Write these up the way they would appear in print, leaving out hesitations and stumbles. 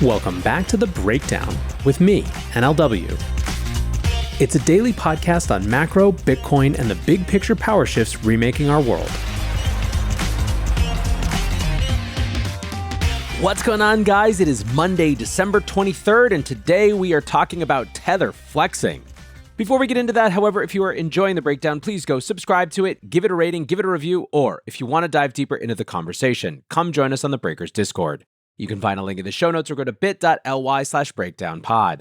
Welcome back to The Breakdown with me, NLW. It's a daily podcast on macro, Bitcoin, and the big picture power shifts remaking our world. What's going on, guys? It is Monday, December 23rd, and today we are talking about Tether flexing. Before we get into that, however, if you are enjoying The Breakdown, please go subscribe to it, give it a rating, give it a review, or if you want to dive deeper into the conversation, come join us on the Breakers Discord. You can find a link in the show notes or go to bit.ly/breakdownpod.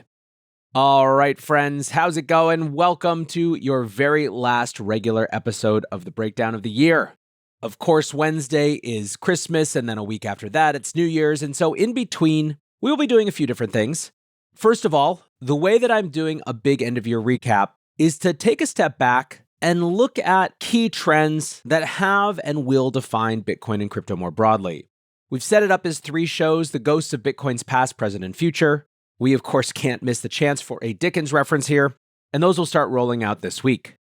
All right, friends, how's it going? Welcome to your very last regular episode of the Breakdown of the year. Of course, Wednesday is Christmas, and then a week after that, it's New Year's. And so in between, we'll be doing a few different things. First of all, the way that I'm doing a big end of year recap is to take a step back and look at key trends that have and will define Bitcoin and crypto more broadly. We've set it up as 3 shows, the ghosts of Bitcoin's past, present, and future. We, of course, can't miss the chance for a Dickens reference here, and those will start rolling out this week.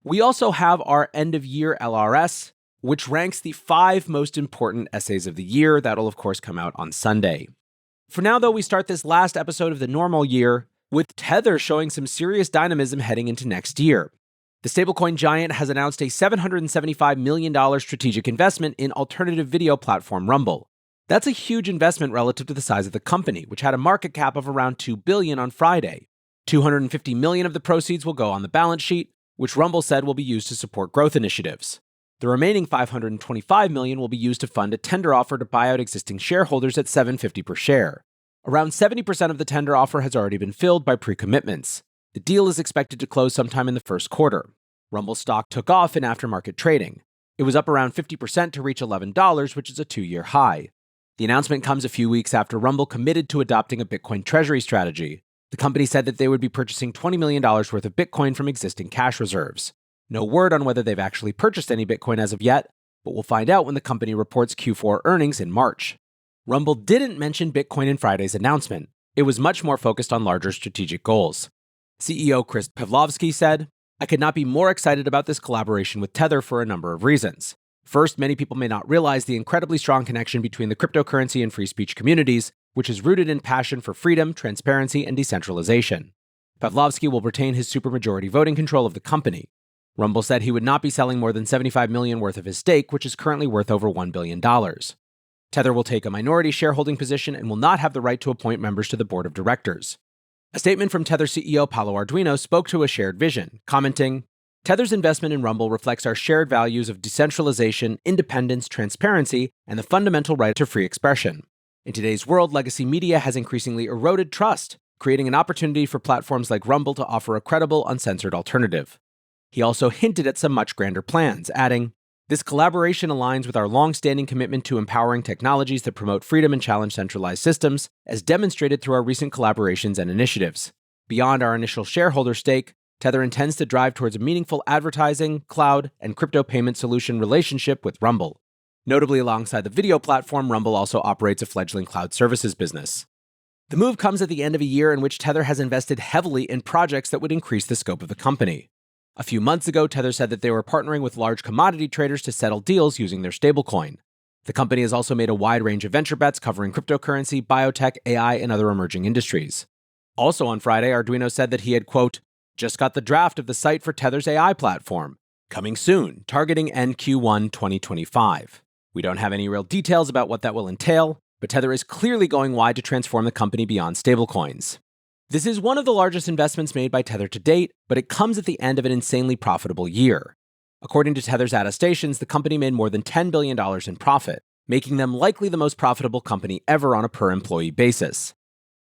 We also have our end-of-year LRS, which ranks the 5 most important essays of the year. That'll, of course, come out on Sunday. For now, though, we start this last episode of the normal year with Tether showing some serious dynamism heading into next year. The stablecoin giant has announced a $775 million strategic investment in alternative video platform Rumble. That's a huge investment relative to the size of the company, which had a market cap of around $2 billion on Friday. $250 million of the proceeds will go on the balance sheet, which Rumble said will be used to support growth initiatives. The remaining $525 million will be used to fund a tender offer to buy out existing shareholders at $7.50 per share. Around 70% of the tender offer has already been filled by pre-commitments. The deal is expected to close sometime in the first quarter. Rumble stock took off in aftermarket trading. It was up around 50% to reach $11, which is a 2-year high. The announcement comes a few weeks after Rumble committed to adopting a Bitcoin treasury strategy. The company said that they would be purchasing $20 million worth of Bitcoin from existing cash reserves. No word on whether they've actually purchased any Bitcoin as of yet, but we'll find out when the company reports Q4 earnings in March. Rumble didn't mention Bitcoin in Friday's announcement. It was much more focused on larger strategic goals. CEO Chris Pavlovski said, "I could not be more excited about this collaboration with Tether for a number of reasons. First, many people may not realize the incredibly strong connection between the cryptocurrency and free speech communities, which is rooted in passion for freedom, transparency, and decentralization. Pavlovski will retain his supermajority voting control of the company. Rumble said he would not be selling more than $75 million worth of his stake, which is currently worth over $1 billion. Tether will take a minority shareholding position and will not have the right to appoint members to the board of directors." A statement from Tether CEO Paolo Ardoino spoke to a shared vision, commenting, "Tether's investment in Rumble reflects our shared values of decentralization, independence, transparency, and the fundamental right to free expression. In today's world, legacy media has increasingly eroded trust, creating an opportunity for platforms like Rumble to offer a credible, uncensored alternative." He also hinted at some much grander plans, adding, "This collaboration aligns with our long-standing commitment to empowering technologies that promote freedom and challenge centralized systems, as demonstrated through our recent collaborations and initiatives. Beyond our initial shareholder stake, Tether intends to drive towards a meaningful advertising, cloud, and crypto payment solution relationship with Rumble." Notably, alongside the video platform, Rumble also operates a fledgling cloud services business. The move comes at the end of a year in which Tether has invested heavily in projects that would increase the scope of the company. A few months ago, Tether said that they were partnering with large commodity traders to settle deals using their stablecoin. The company has also made a wide range of venture bets covering cryptocurrency, biotech, AI, and other emerging industries. Also on Friday, Ardoino said that he had, quote, "just got the draft of the site for Tether's AI platform. Coming soon, targeting end Q1 2025. We don't have any real details about what that will entail, but Tether is clearly going wide to transform the company beyond stablecoins." This is one of the largest investments made by Tether to date, but it comes at the end of an insanely profitable year. According to Tether's attestations, the company made more than $10 billion in profit, making them likely the most profitable company ever on a per-employee basis.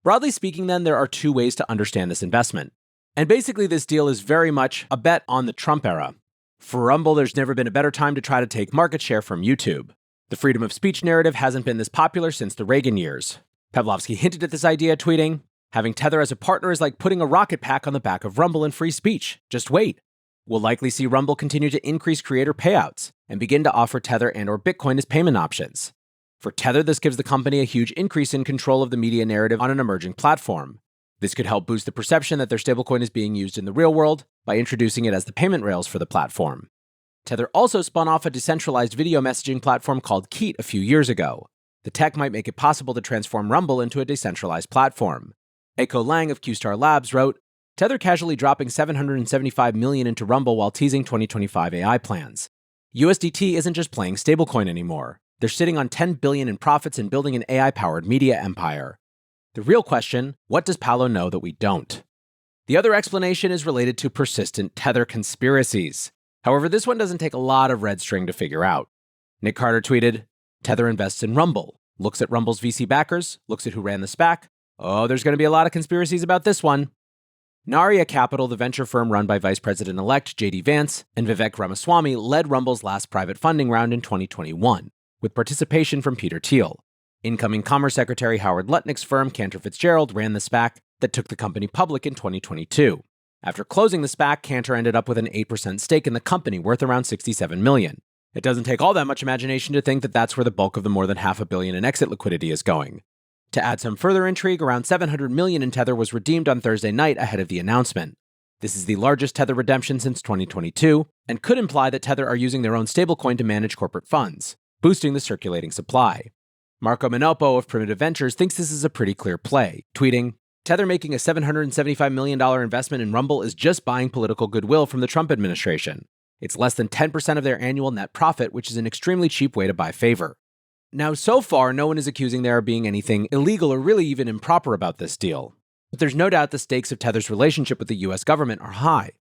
Broadly speaking, then, there are 2 ways to understand this investment. And basically, this deal is very much a bet on the Trump era. For Rumble, there's never been a better time to try to take market share from YouTube. The freedom of speech narrative hasn't been this popular since the Reagan years. Pavlovski hinted at this idea, tweeting, "Having Tether as a partner is like putting a rocket pack on the back of Rumble and free speech. Just wait. We'll likely see Rumble continue to increase creator payouts and begin to offer Tether and/or Bitcoin as payment options. For Tether, this gives the company a huge increase in control of the media narrative on an emerging platform. This could help boost the perception that their stablecoin is being used in the real world by introducing it as the payment rails for the platform. Tether also spun off a decentralized video messaging platform called Keat a few years ago. The tech might make it possible to transform Rumble into a decentralized platform. Eiko Lang of QStar Labs wrote, Tether casually dropping $775 million into Rumble while teasing 2025 AI plans. USDT isn't just playing stablecoin anymore. They're sitting on $10 billion in profits and building an AI-powered media empire. The real question, what does Paolo know that we don't? The other explanation is related to persistent Tether conspiracies. However, this one doesn't take a lot of red string to figure out. Nick Carter tweeted, Tether invests in Rumble, looks at Rumble's VC backers, looks at who ran the SPAC. Oh, there's going to be a lot of conspiracies about this one. Narya Capital, the venture firm run by Vice President-elect J.D. Vance and Vivek Ramaswamy, led Rumble's last private funding round in 2021, with participation from Peter Thiel. Incoming Commerce Secretary Howard Lutnick's firm, Cantor Fitzgerald, ran the SPAC that took the company public in 2022. After closing the SPAC, Cantor ended up with an 8% stake in the company worth around $67 million. It doesn't take all that much imagination to think that that's where the bulk of the more than $500 million in exit liquidity is going. To add some further intrigue, around $700 million in Tether was redeemed on Thursday night ahead of the announcement. This is the largest Tether redemption since 2022, and could imply that Tether are using their own stablecoin to manage corporate funds, boosting the circulating supply. Marco Minopo of Primitive Ventures thinks this is a pretty clear play, tweeting, Tether making a $775 million investment in Rumble is just buying political goodwill from the Trump administration. It's less than 10% of their annual net profit, which is an extremely cheap way to buy favor. Now, so far, no one is accusing there being anything illegal or really even improper about this deal. But there's no doubt the stakes of Tether's relationship with the US government are high.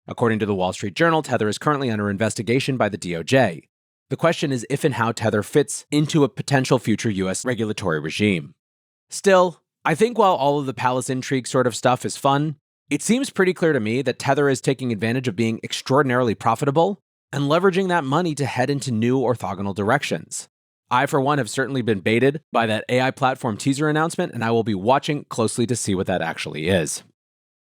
According to the Wall Street Journal, Tether is currently under investigation by the DOJ. The question is if and how Tether fits into a potential future US regulatory regime. Still, I think while all of the palace intrigue sort of stuff is fun, it seems pretty clear to me that Tether is taking advantage of being extraordinarily profitable and leveraging that money to head into new orthogonal directions. I, for one, have certainly been baited by that AI platform teaser announcement, and I will be watching closely to see what that actually is.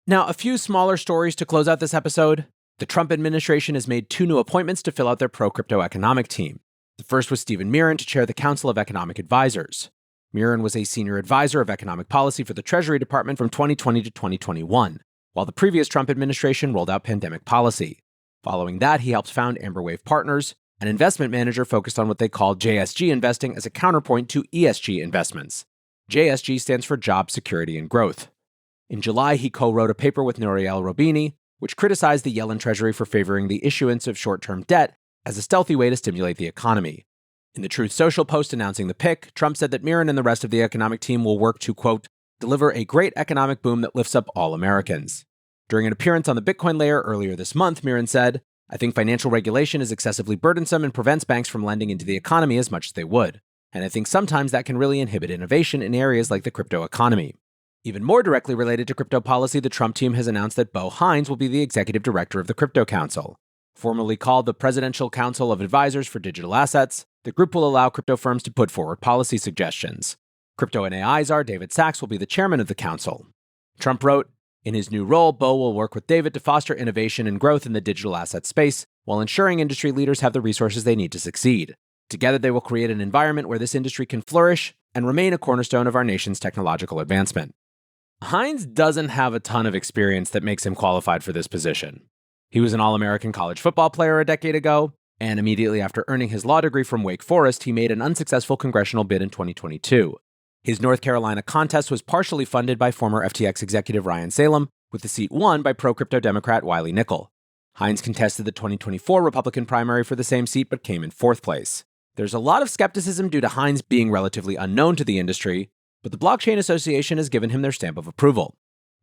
Now, a few smaller stories to close out this episode. The Trump administration has made 2 new appointments to fill out their pro-crypto economic team. The first was Stephen Miran to chair the Council of Economic Advisors. Miran was a senior advisor of economic policy for the Treasury Department from 2020 to 2021, while the previous Trump administration rolled out pandemic policy. Following that, he helped found Amberwave Partners, an investment manager focused on what they call JSG investing as a counterpoint to ESG investments. JSG stands for Job Security and Growth. In July, he co-wrote a paper with Nouriel Roubini, which criticized the Yellen Treasury for favoring the issuance of short-term debt as a stealthy way to stimulate the economy. In the Truth Social post announcing the pick, Trump said that Miran and the rest of the economic team will work to, quote, deliver a great economic boom that lifts up all Americans. During an appearance on the Bitcoin Layer earlier this month, Miran said, I think financial regulation is excessively burdensome and prevents banks from lending into the economy as much as they would. And I think sometimes that can really inhibit innovation in areas like the crypto economy. Even more directly related to crypto policy, the Trump team has announced that Bo Hines will be the executive director of the Crypto Council. Formerly called the Presidential Council of Advisors for Digital Assets, the group will allow crypto firms to put forward policy suggestions. Crypto and AI czar David Sachs will be the chairman of the council. Trump wrote, in his new role, Bo will work with David to foster innovation and growth in the digital asset space, while ensuring industry leaders have the resources they need to succeed. Together, they will create an environment where this industry can flourish and remain a cornerstone of our nation's technological advancement. Hines doesn't have a ton of experience that makes him qualified for this position. He was an All-American college football player a decade ago, and immediately after earning his law degree from Wake Forest, he made an unsuccessful congressional bid in 2022. His North Carolina contest was partially funded by former FTX executive Ryan Salem, with the seat won by pro-crypto Democrat Wiley Nickel. Hines contested the 2024 Republican primary for the same seat but came in 4th place. There's a lot of skepticism due to Hines being relatively unknown to the industry, but the Blockchain Association has given him their stamp of approval.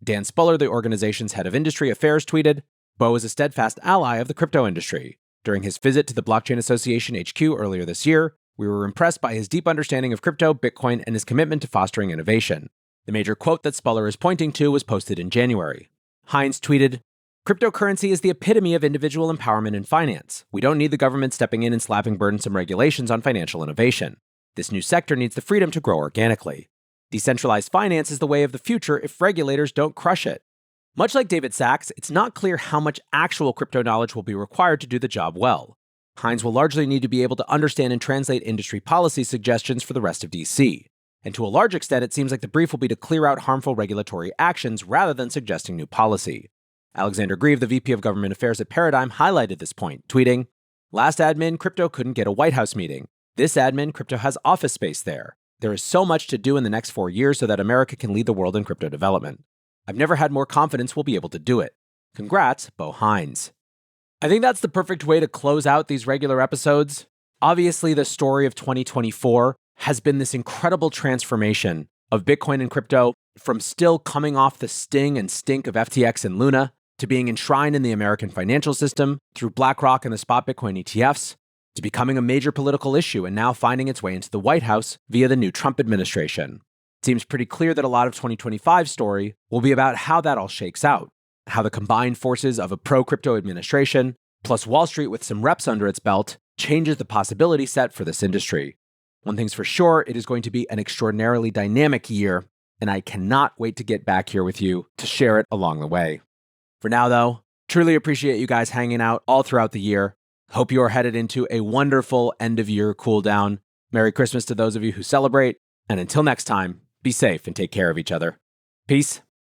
Dan Spuller, the organization's head of industry affairs, tweeted, Bo is a steadfast ally of the crypto industry. During his visit to the Blockchain Association HQ earlier this year, we were impressed by his deep understanding of crypto, Bitcoin, and his commitment to fostering innovation. The major quote that Spuller is pointing to was posted in January. Hines tweeted, cryptocurrency is the epitome of individual empowerment in finance. We don't need the government stepping in and slapping burdensome regulations on financial innovation. This new sector needs the freedom to grow organically. Decentralized finance is the way of the future if regulators don't crush it. Much like David Sachs, it's not clear how much actual crypto knowledge will be required to do the job well. Hines will largely need to be able to understand and translate industry policy suggestions for the rest of DC. And to a large extent, it seems like the brief will be to clear out harmful regulatory actions rather than suggesting new policy. Alexander Grieve, the VP of Government Affairs at Paradigm, highlighted this point, tweeting, last admin, crypto couldn't get a White House meeting. This admin, crypto has office space there. There is so much to do in the next 4 years so that America can lead the world in crypto development. I've never had more confidence we'll be able to do it. Congrats, Bo Hines. I think that's the perfect way to close out these regular episodes. Obviously, the story of 2024 has been this incredible transformation of Bitcoin and crypto, from still coming off the sting and stink of FTX and Luna to being enshrined in the American financial system through BlackRock and the spot Bitcoin ETFs, to becoming a major political issue and now finding its way into the White House via the new Trump administration. It seems pretty clear that a lot of 2025's story will be about how that all shakes out, how the combined forces of a pro-crypto administration, plus Wall Street with some reps under its belt, changes the possibility set for this industry. One thing's for sure, it is going to be an extraordinarily dynamic year, and I cannot wait to get back here with you to share it along the way. For now, though, truly appreciate you guys hanging out all throughout the year. Hope you are headed into a wonderful end-of-year cool down. Merry Christmas to those of you who celebrate, and until next time, be safe and take care of each other. Peace.